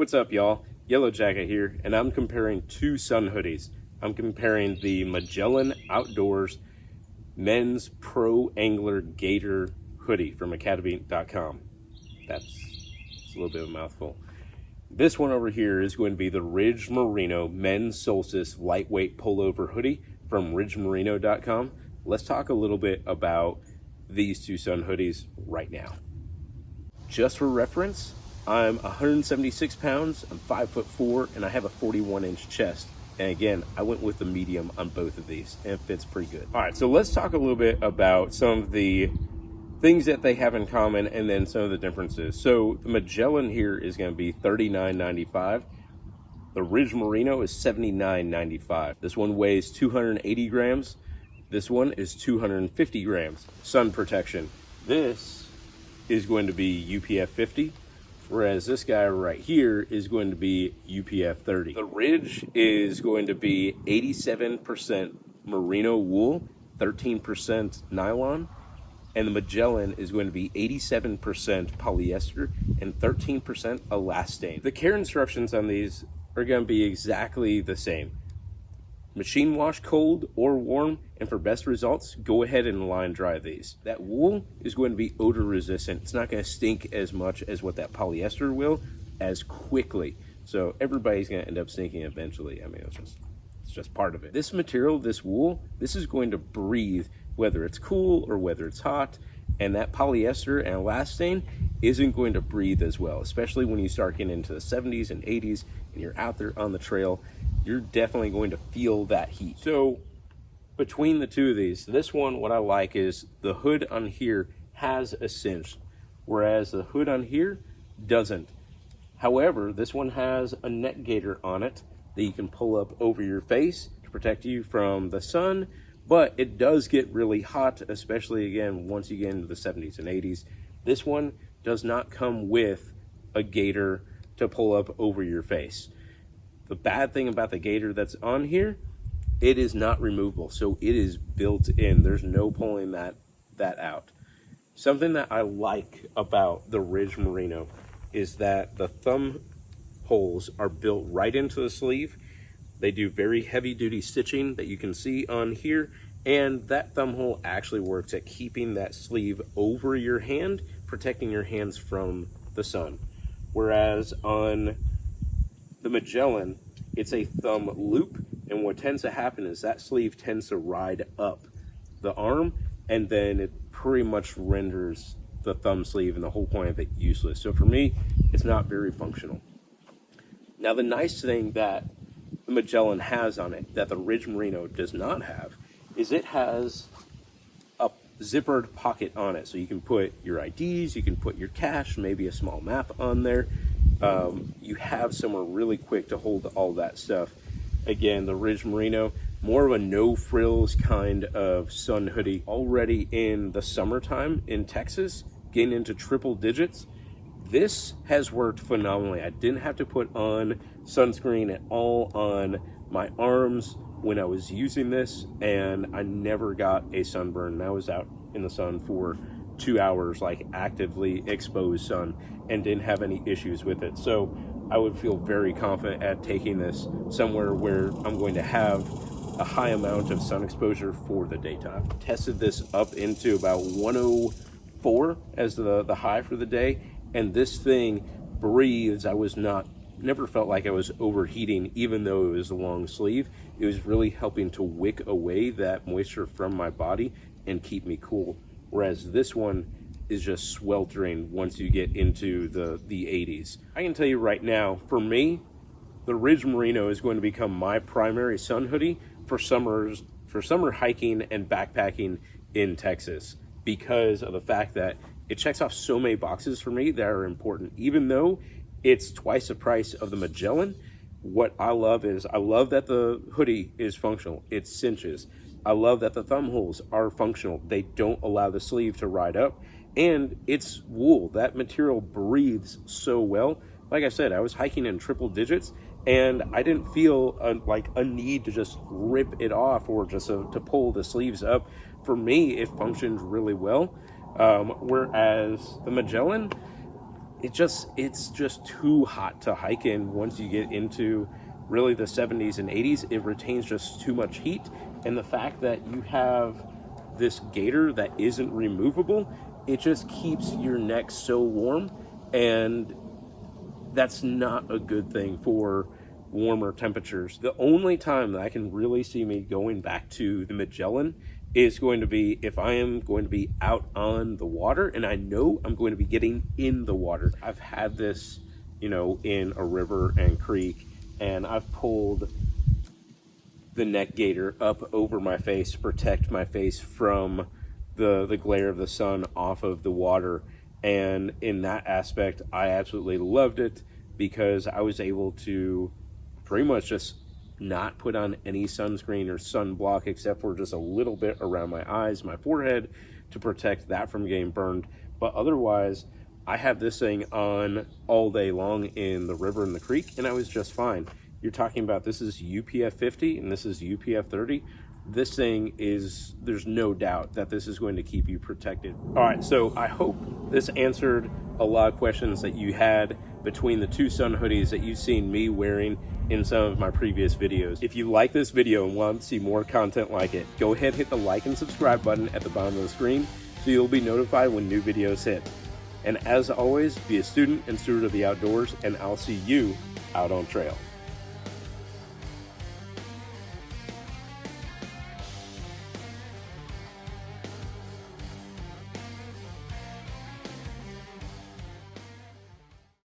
What's up, y'all? Yellow Jacket here, and I'm comparing two sun hoodies. I'm comparing the Magellan Outdoors Men's Pro Angler Gaiter hoodie from Academy.com. It's a little bit of a mouthful. This one over here is going to be the Ridge Merino Men's Solstice Lightweight Pullover hoodie from ridgemerino.com. Let's talk a little bit about these two sun hoodies right now. Just for reference, I'm 176 pounds, I'm 5'4", and I have a 41-inch chest. And again, I went with the medium on both of these, and it fits pretty good. All right, so let's talk a little bit about some of the things that they have in common and then some of the differences. So the Magellan here is going to be $39.95. The Ridge Merino is $79.95. This one weighs 280 grams. This one is 250 grams. Sun protection. This is going to be UPF 50. Whereas this guy right here is going to be UPF 30. The Ridge is going to be 87% merino wool, 13% nylon, and the Magellan is going to be 87% polyester and 13% elastane. The care instructions on these are going to be exactly the same. Machine wash cold or warm, and for best results, go ahead and line dry these. That wool is going to be odor resistant. It's not going to stink as much as what that polyester will as quickly. So everybody's going to end up stinking eventually. I mean, it's just part of it. This material, this wool, this is going to breathe whether it's cool or whether it's hot, and that polyester and elastane isn't going to breathe as well, especially when you start getting into the 70s and 80s and you're out there on the trail. You're definitely going to feel that heat. So between the two of these, this one, what I like is the hood on here has a cinch, whereas the hood on here doesn't. However, this one has a neck gaiter on it that you can pull up over your face to protect you from the sun, but it does get really hot, especially again, once you get into the 70s and 80s. This one does not come with a gaiter to pull up over your face. The bad thing about the gaiter that's on here, it is not removable. So it is built in. There's no pulling that out. Something that I like about the Ridge Merino is that the thumb holes are built right into the sleeve. They do very heavy duty stitching that you can see on here. And that thumb hole actually works at keeping that sleeve over your hand, protecting your hands from the sun. Whereas on the Magellan, it's a thumb loop, and what tends to happen is that sleeve tends to ride up the arm, and then it pretty much renders the thumb sleeve and the whole point of it useless. So for me, it's not very functional. Now, the nice thing that the Magellan has on it that the Ridge Merino does not have is it has a zippered pocket on it. So you can put your IDs, you can put your cash, maybe a small map on there. You have somewhere really quick to hold all that stuff. Again, the Ridge Merino, more of a no frills kind of sun hoodie. Already in the summertime in Texas, getting into triple digits. This has worked phenomenally. I didn't have to put on sunscreen at all on my arms when I was using this, and I never got a sunburn. And I was out in the sun for 2 hours, like actively exposed sun, and didn't have any issues with it. So I would feel very confident at taking this somewhere where I'm going to have a high amount of sun exposure for the daytime. Tested this up into about 104 as the high for the day, and this thing breathes. Never felt like I was overheating, even though it was a long sleeve. It was really helping to wick away that moisture from my body and keep me cool. Whereas this one is just sweltering once you get into the 80s. I can tell you right now, for me, the Ridge Merino is going to become my primary sun hoodie for summer hiking and backpacking in Texas, because of the fact that it checks off so many boxes for me that are important. Even though it's twice the price of the Magellan, what I love is I love that the hoodie is functional. It cinches. I love that the thumb holes are functional. They don't allow the sleeve to ride up, and it's wool. That material breathes so well. Like I said, I was hiking in triple digits, and I didn't feel like a need to just rip it off or just to pull the sleeves up. For me, it functioned really well. Whereas the Magellan, it's just too hot to hike in. Once you get into really the 70s and 80s, it retains just too much heat. And the fact that you have this gaiter that isn't removable, it just keeps your neck so warm, and that's not a good thing for warmer temperatures. The only time that I can really see me going back to the Magellan is going to be if I am going to be out on the water and I know I'm going to be getting in the water. I've had this, in a river and creek, and I've pulled the neck gaiter up over my face to protect my face from the glare of the sun off of the water. And in that aspect, I absolutely loved it, because I was able to pretty much just not put on any sunscreen or sunblock except for just a little bit around my eyes, my forehead, to protect that from getting burned. But otherwise, I had this thing on all day long in the river and the creek, and I was just fine. You're talking about, this is UPF 50 and this is UPF 30. This thing is, there's no doubt that this is going to keep you protected. All right, so I hope this answered a lot of questions that you had between the two sun hoodies that you've seen me wearing in some of my previous videos. If you like this video and want to see more content like it, go ahead, hit the like and subscribe button at the bottom of the screen so you'll be notified when new videos hit. And as always, be a student and steward of the outdoors, and I'll see you out on trail.